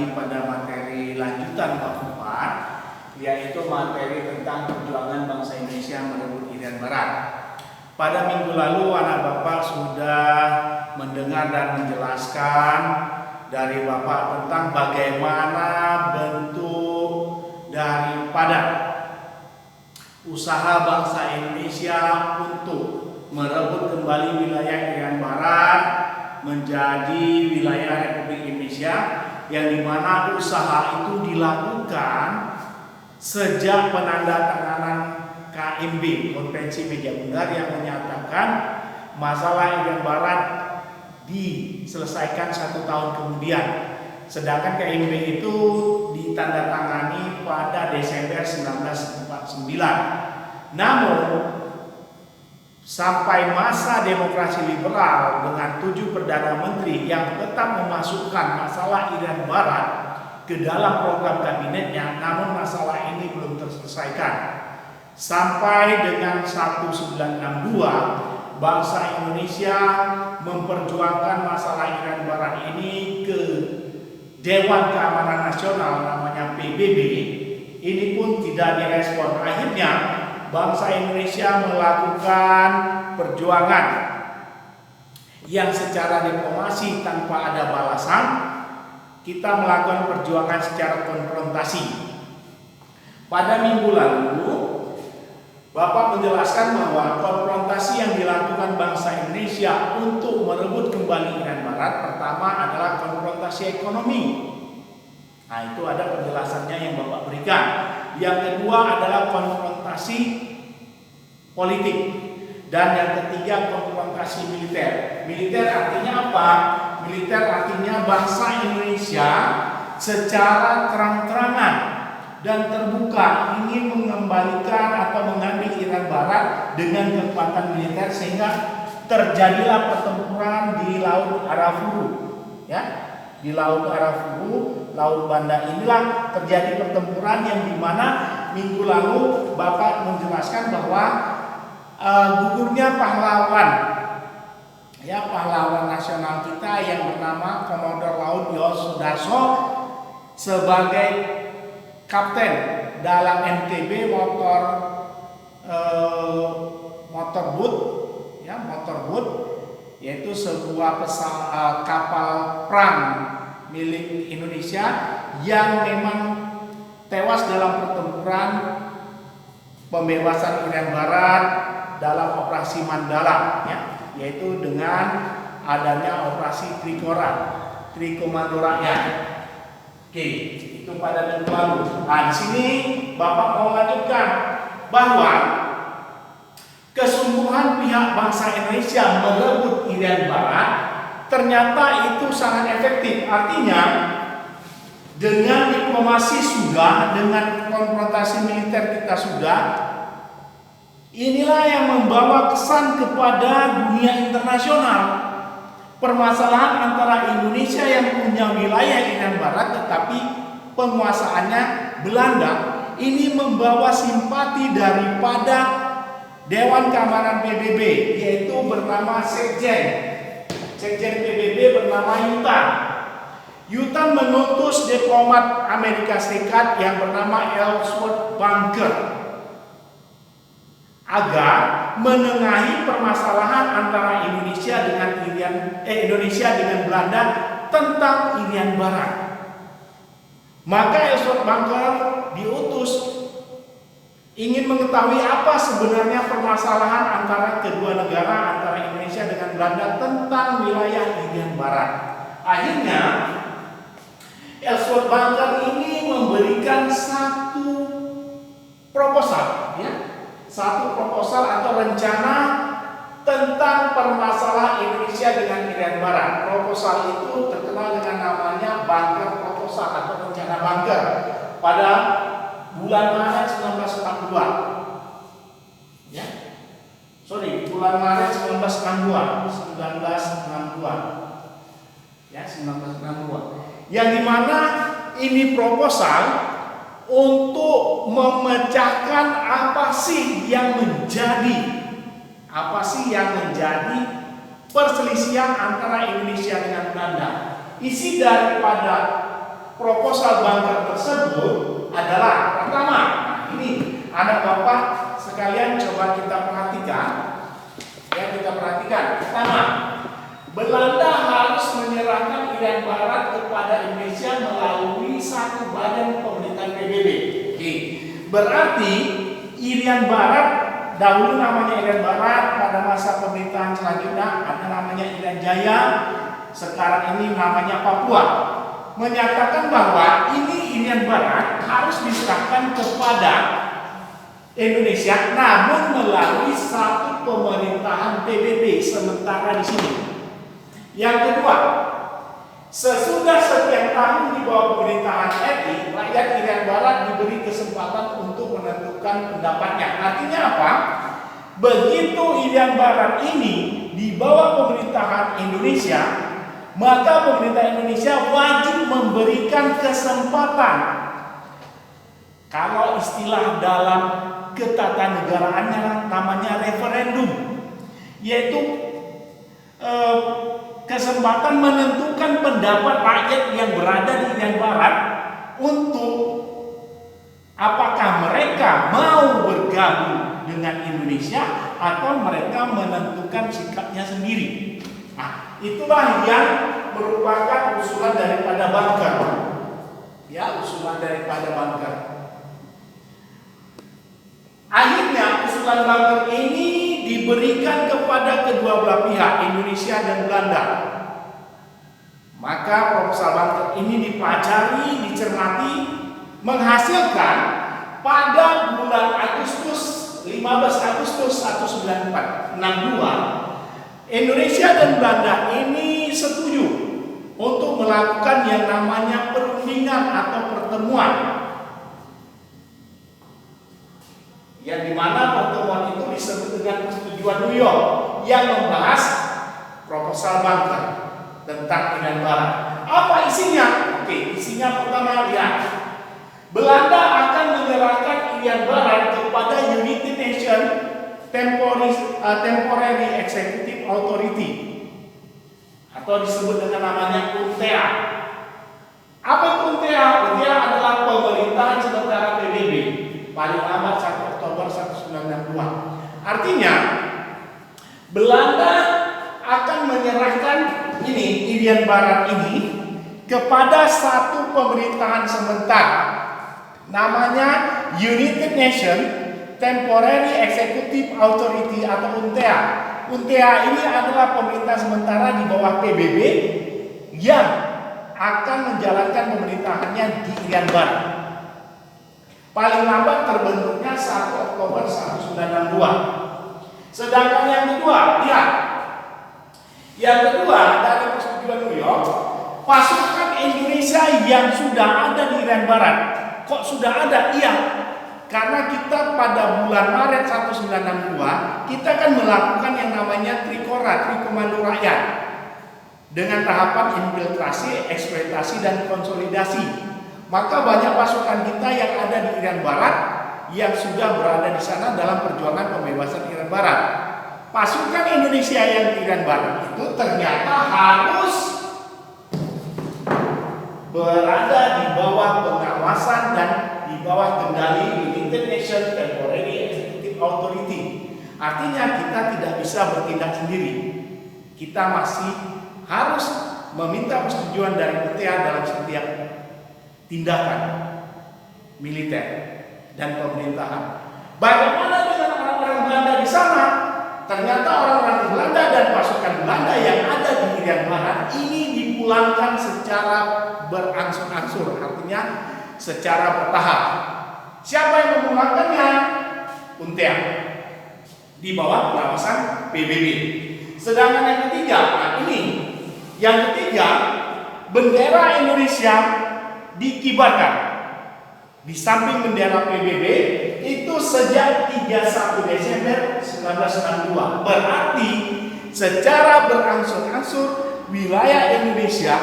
kembali pada materi lanjutan bab 4, yaitu materi tentang perjuangan bangsa Indonesia merebut Irian Barat. Pada minggu lalu anak Bapak sudah mendengar dan menjelaskan dari Bapak tentang bagaimana bentuk daripada usaha bangsa Indonesia untuk merebut kembali wilayah Irian Barat menjadi wilayah Republik Indonesia, yang dimana usaha itu dilakukan sejak penandatanganan KMB, Konvensi Meja Bundar, yang menyatakan masalah Irian Barat diselesaikan 1 tahun kemudian. Sedangkan KMB itu ditandatangani pada Desember 1949. Namun sampai masa demokrasi liberal dengan 7 Perdana Menteri yang tetap memasukkan masalah Irian Barat ke dalam program kabinetnya, namun masalah ini belum terselesaikan. Sampai dengan 1962, bangsa Indonesia memperjuangkan masalah Irian Barat ini ke Dewan Keamanan Nasional, namanya PBB. Ini pun tidak direspon. Akhirnya bangsa Indonesia melakukan perjuangan yang secara diplomasi tanpa ada balasan. Kita melakukan perjuangan secara konfrontasi. Pada minggu lalu Bapak menjelaskan bahwa konfrontasi yang dilakukan bangsa Indonesia untuk merebut kembali Irian Barat, pertama adalah konfrontasi ekonomi. Nah, itu ada penjelasannya yang Bapak berikan. Yang kedua adalah konfrontasi politik, dan yang ketiga konfrontasi militer. Militer artinya apa? Militer artinya bangsa Indonesia secara terang-terangan dan terbuka ingin mengembalikan atau mengambil Irian Barat dengan kekuatan militer, sehingga terjadilah pertempuran di Laut Arafuru. Ya, di Laut Arafuru, Laut Banda inilah terjadi pertempuran yang dimana minggu lalu Bapak menjelaskan bahwa gugurnya pahlawan, ya, pahlawan nasional kita yang bernama Komodor Laut Yos Sudarso sebagai kapten dalam MTB motor boat, yaitu sebuah kapal perang milik Indonesia yang memang tewas dalam pertempuran pembebasan Irian Barat dalam operasi Mandala, ya, yaitu dengan adanya operasi Trikomando Rakyat. Oke, itu pada minggu lalu. Nah, di sini Bapak mau lanjutkan bahwa kesungguhan pihak bangsa Indonesia merebut Irian Barat ternyata itu sangat efektif. Artinya dengan diplomasi sudah, dengan konfrontasi militer kita sudah, inilah yang membawa kesan kepada dunia internasional. Permasalahan antara Indonesia yang punya wilayah Irian Barat tetapi penguasaannya Belanda, ini membawa simpati daripada Dewan Keamanan PBB, yaitu bernama Sekjen PBB bernama Yutan mengutus diplomat Amerika Serikat yang bernama Ellsworth Bunker agar menengahi permasalahan antara Indonesia dengan Belanda tentang Irian Barat. Maka Ellsworth Bunker diutus ingin mengetahui apa sebenarnya permasalahan antara kedua negara, antara Indonesia dengan Belanda tentang wilayah Irian Barat. Akhirnya Ellsworth Bunker ini memberikan satu proposal, ya, satu proposal atau rencana tentang permasalahan Indonesia dengan Irian Barat. Proposal itu terkenal dengan namanya Bunker Proposal atau rencana Bunker pada bulan Maret 1942. Ya. Bulan Maret 1962. Ya, 1962. Yang dimana ini proposal untuk memecahkan apa sih yang menjadi perselisihan antara Indonesia dengan Belanda. Isi daripada proposal bunker tersebut adalah pertama, ini anak bapak sekalian coba kita perhatikan. Ya, kita perhatikan. Pertama, Belanda harus menyerahkan Irian Barat kepada Indonesia melalui satu badan pemerintahan PBB. Oke. Berarti Irian Barat, dahulu namanya Irian Barat, pada masa pemerintahan selanjutnya ada namanya Irian Jaya, sekarang ini namanya Papua. Menyatakan bahwa ini Irian Barat harus diserahkan kepada Indonesia, namun melalui satu pemerintahan PBB sementara di sini. Yang kedua, sesudah sekian tahun di bawah pemerintahan RI, rakyat Irian Barat diberi kesempatan untuk menentukan pendapatnya. Artinya apa? Begitu Irian Barat ini di bawah pemerintahan Indonesia, maka pemerintah Indonesia wajib memberikan kesempatan. Kalau istilah dalam ketatanegaraannya namanya referendum, yaitu kesempatan menentukan pendapat rakyat yang berada di Irian Barat untuk apakah mereka mau bergabung dengan Indonesia atau mereka menentukan sikapnya sendiri. Nah, itulah yang merupakan usulan daripada bunker. Ya, usulan daripada bunker. Akhirnya usulan bunker ini diberikan kepada kedua belah pihak, Indonesia dan Belanda. Maka proposal bunker ini dipelajari, dicermati, menghasilkan pada bulan Agustus 15 Agustus 1962 Indonesia dan Belanda ini setuju untuk melakukan yang namanya perundingan atau pertemuan, yang dimana pertemuan itu disebut dengan persetujuan New York yang membahas proposal bunker tentang Irian Barat. Apa isinya? Oke, isinya pertama, lihat, Belanda akan menyerahkan Irian Barat kepada United Nations Temporary Executive Authority atau disebut dengan namanya UNTEA. Apa UNTEA? UNTEA adalah pemerintahan sementara PBB, paling lambat 1 Oktober 1962. Artinya Belanda akan menyerahkan ini Irian Barat ini kepada satu pemerintahan sementara namanya United Nations Temporary Executive Authority atau UNTEA. UNTEA ini adalah pemerintah sementara di bawah PBB yang akan menjalankan pemerintahannya di Irian Barat. Paling lambat terbentuknya 1 Oktober 1962. Sedangkan yang kedua, lihat. Yang kedua dari persetujuan New York, pasukan Indonesia yang sudah ada di Irian Barat. Kok sudah ada? Iya. Karena kita pada bulan Maret 1962 kita kan melakukan yang namanya Trikora, Trikomando Rakyat, dengan tahapan infiltrasi, eksploitasi dan konsolidasi. Maka banyak pasukan kita yang ada di Irian Barat yang sudah berada di sana dalam perjuangan pembebasan Irian Barat. Pasukan Indonesia yang di Irian Barat itu ternyata harus berada di bawah pengawasan dan di bawah kendali United Nations Temporary Executive Authority. Artinya kita tidak bisa bertindak sendiri. Kita masih harus meminta persetujuan dari UNTEA dalam setiap tindakan militer dan pemerintahan. Bagaimana dengan orang-orang Belanda di sana? Ternyata orang-orang Belanda dan pasukan Belanda yang ada di Irian Barat ini dipulangkan secara berangsur-angsur, artinya secara bertahap. Siapa yang memulangkannya? UNTEA di bawah pengawasan PBB. Sedangkan yang ketiga, nah ini yang ketiga, bendera Indonesia dikibarkan di samping bendera PBB itu sejak 31 Desember 1962. Berarti secara berangsur-angsur wilayah Indonesia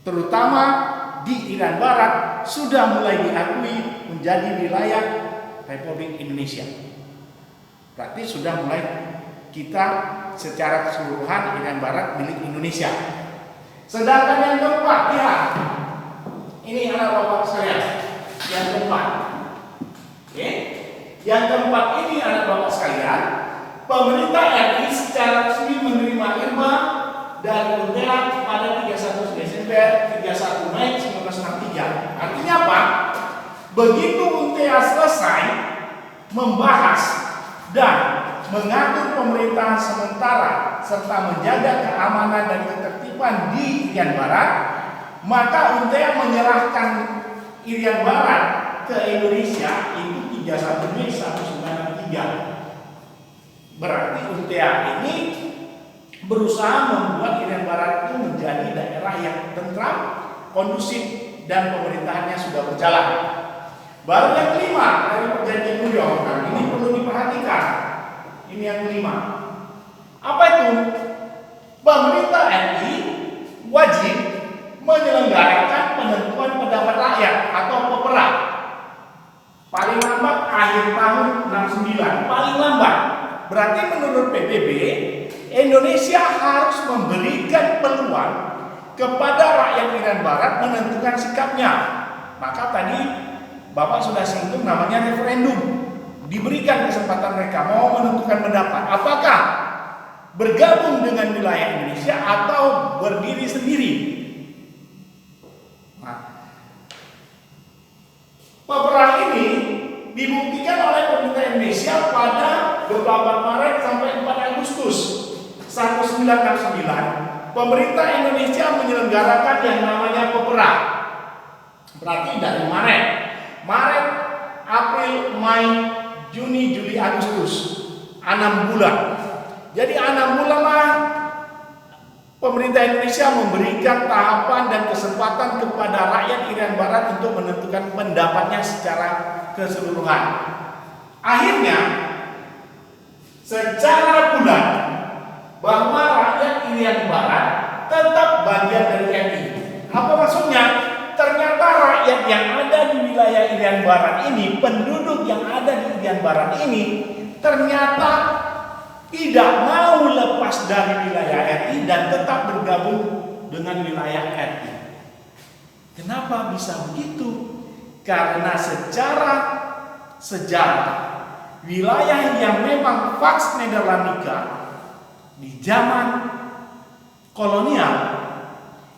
terutama di Irian Barat sudah mulai diakui menjadi wilayah Republik Indonesia. Berarti sudah mulai kita secara keseluruhan Irian Barat milik Indonesia. Sedangkan yang keempat, lihat, Begitu UNTEA selesai membahas dan mengatur pemerintahan sementara serta menjaga keamanan dan ketertiban di Irian Barat, maka UNTEA menyerahkan Irian Barat ke Indonesia itu 31 Mei 1963. Berarti UNTEA ini berusaha membuat Irian Barat itu menjadi daerah yang tentram, kondusif, dan pemerintahannya sudah berjalan. Baru yang kelima dari perjanjian New York, ini perlu diperhatikan. Ini yang kelima. Apa itu? Pemerintah RI wajib menyelenggarakan penentuan pendapat rakyat atau PEPRA paling lambat akhir tahun 69, paling lambat. Berarti menurut PBB, Indonesia harus memberikan peluang kepada rakyat Irian Barat menentukan sikapnya. Maka tadi Bapak sudah singgung namanya referendum. Diberikan kesempatan mereka mau menentukan pendapat. Apakah bergabung dengan wilayah Indonesia atau berdiri sendiri? Nah, PEPRA ini dibuktikan oleh pemerintah Indonesia pada 24 Maret sampai 4 Agustus 1969. Pemerintah Indonesia menyelenggarakan yang namanya PEPRA. Berarti dari Maret, April, Mei, Juni, Juli, Agustus, 6 bulan. Jadi 6 bulanlah pemerintah Indonesia memberikan tahapan dan kesempatan kepada rakyat Irian Barat untuk menentukan pendapatnya secara keseluruhan. Akhirnya, secara bulan bahwa rakyat Irian Barat tetap bagian dari RI. Apa maksudnya? Ternyata rakyat yang ada di wilayah Irian Barat ini, penduduk yang ada di Irian Barat ini, ternyata tidak mau lepas dari wilayah RI dan tetap bergabung dengan wilayah RI. Kenapa bisa begitu? Karena secara sejarah, wilayah yang memang Pax Nederlandica di zaman kolonial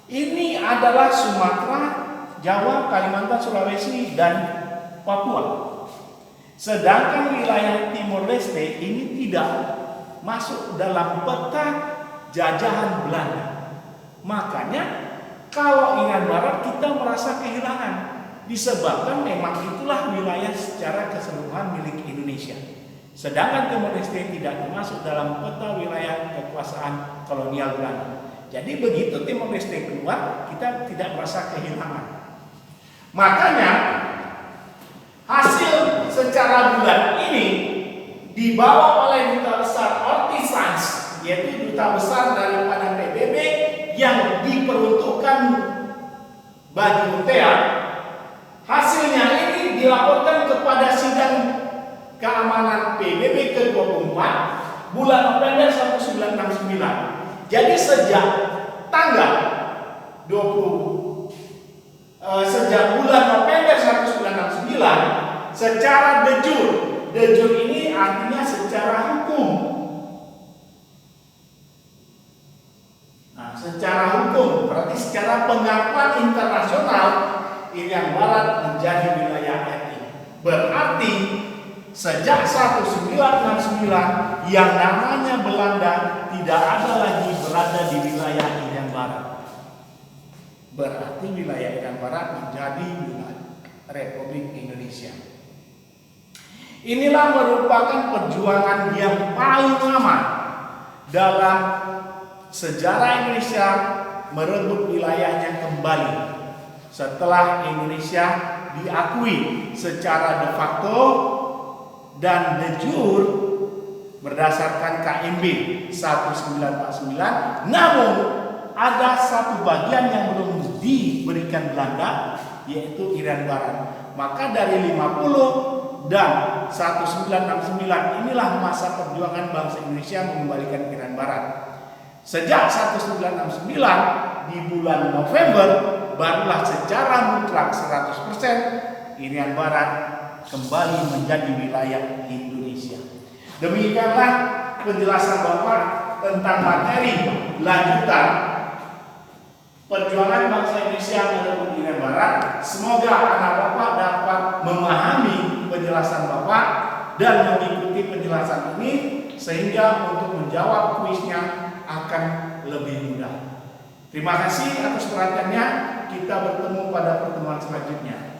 ini adalah Sumatera, Jawa, Kalimantan, Sulawesi, dan Papua. Sedangkan wilayah Timor Leste ini tidak masuk dalam peta jajahan Belanda. Makanya kalau Irian Barat kita merasa kehilangan disebabkan memang itulah wilayah secara keseluruhan milik Indonesia. Sedangkan Timor Leste tidak termasuk dalam peta wilayah kekuasaan kolonial Belanda. Jadi begitu Timor Leste keluar, kita tidak merasa kehilangan. Makanya hasil secara bulan ini dibawa oleh Duta Besar Ortiz, yaitu duta besar daripada PBB yang diperuntukkan bagi UNTEA. Hasilnya ini dilaporkan kepada sidang keamanan PBB ke-24 bulan November 1969. Jadi sejak tanggal 20 bulan November 1969 secara de jure ini artinya secara hukum. Nah, secara hukum berarti secara pengakuan internasional Irian Barat menjadi wilayah RI. Berarti sejak 1969 yang namanya Belanda tidak ada lagi berada di wilayah Irian Barat. Berarti wilayah Irian Barat menjadi wilayah Republik Indonesia. Inilah merupakan perjuangan yang paling lama dalam sejarah Indonesia merebut wilayahnya kembali setelah Indonesia diakui secara de facto dan de jure berdasarkan KMB 1949. Namun ada satu bagian yang belum diberikan Belanda, yaitu Irian Barat. Maka dari 50 dan 1969 inilah masa perjuangan bangsa Indonesia mengembalikan Irian Barat. Sejak 1969 di bulan November barulah secara mutlak 100% Irian Barat kembali menjadi wilayah Indonesia. Demikianlah penjelasan Bapak tentang materi lanjutan perjuangan bangsa Indonesia merebut Irian Barat. Semoga anak Bapak dapat penjelasan Bapak dan mengikuti penjelasan ini sehingga untuk menjawab kuisnya akan lebih mudah. Terima kasih atas perhatiannya. Kita bertemu pada pertemuan selanjutnya.